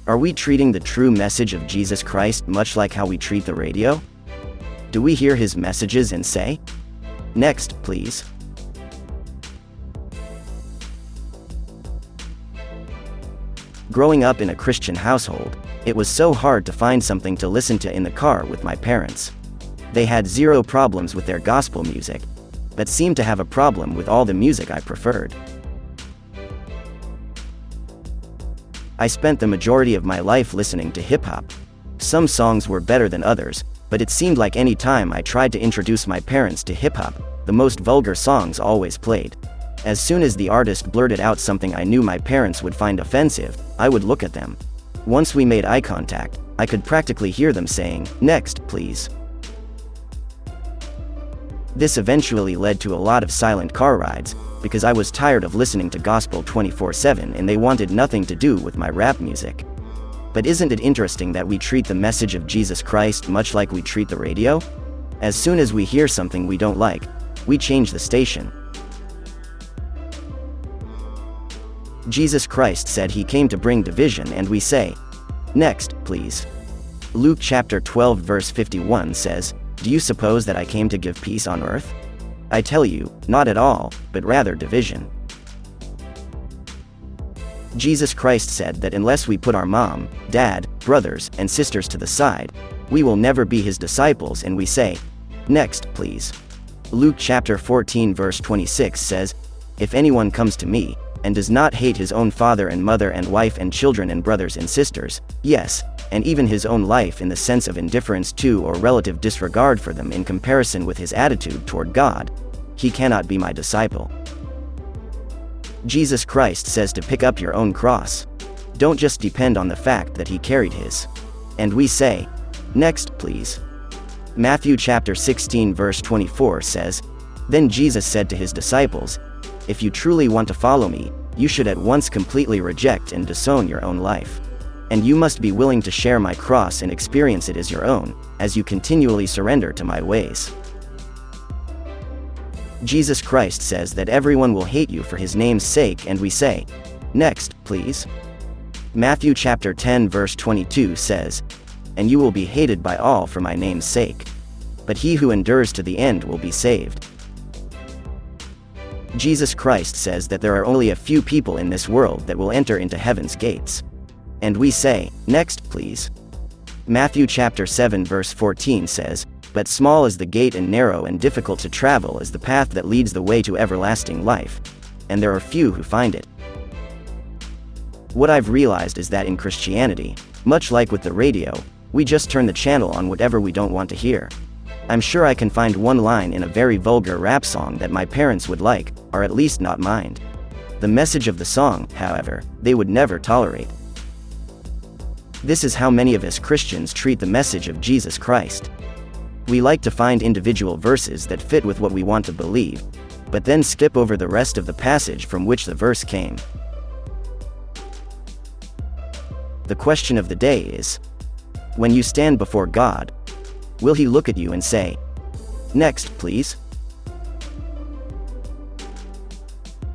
Are we treating the true message of Jesus Christ much like how we treat the radio? Do we hear his messages and say, "Next, please"? Growing up in a Christian household, it was so hard to find something to listen to in the car with my parents. They had zero problems with their gospel music, but seemed to have a problem with all the music I preferred. I spent the majority of my life listening to hip-hop. Some songs were better than others, but it seemed like any time I tried to introduce my parents to hip-hop, the most vulgar songs always played. As soon as the artist blurted out something I knew my parents would find offensive, I would look at them. Once we made eye contact, I could practically hear them saying, "Next, please." This eventually led to a lot of silent car rides, because I was tired of listening to gospel 24/7 and they wanted nothing to do with my rap music. But isn't it interesting that we treat the message of Jesus Christ much like we treat the radio? As soon as we hear something we don't like, we change the station. Jesus Christ said he came to bring division and we say, "Next, please." Luke chapter 12 verse 51 says, "Do you suppose that I came to give peace on earth? I tell you, not at all, but rather division." Jesus Christ said that unless we put our mom, dad, brothers, and sisters to the side, we will never be his disciples, and we say, "Next, please." Luke chapter 14 verse 26 says, "If anyone comes to me, and does not hate his own father and mother and wife and children and brothers and sisters, yes, and even his own life in the sense of indifference to or relative disregard for them in comparison with his attitude toward God, he cannot be my disciple." Jesus Christ says to pick up your own cross. Don't just depend on the fact that he carried his. And we say, "Next, please." Matthew chapter 16 verse 24 says, "Then Jesus said to his disciples, 'If you truly want to follow me, you should at once completely reject and disown your own life. And you must be willing to share my cross and experience it as your own, as you continually surrender to my ways.'" Jesus Christ says that everyone will hate you for his name's sake, and we say, "Next, please." Matthew chapter 10 verse 22 says, "And you will be hated by all for my name's sake. But he who endures to the end will be saved." Jesus Christ says that there are only a few people in this world that will enter into heaven's gates. And we say, "Next, please." Matthew chapter 7 verse 14 says, "But small is the gate and narrow and difficult to travel is the path that leads the way to everlasting life, and there are few who find it." What I've realized is that in Christianity, much like with the radio, we just turn the channel on whatever we don't want to hear. I'm sure I can find one line in a very vulgar rap song that my parents would like, or at least not mind. The message of the song, however, they would never tolerate. This is how many of us Christians treat the message of Jesus Christ. We like to find individual verses that fit with what we want to believe, but then skip over the rest of the passage from which the verse came. The question of the day is, when you stand before God, will he look at you and say, "Next, please"?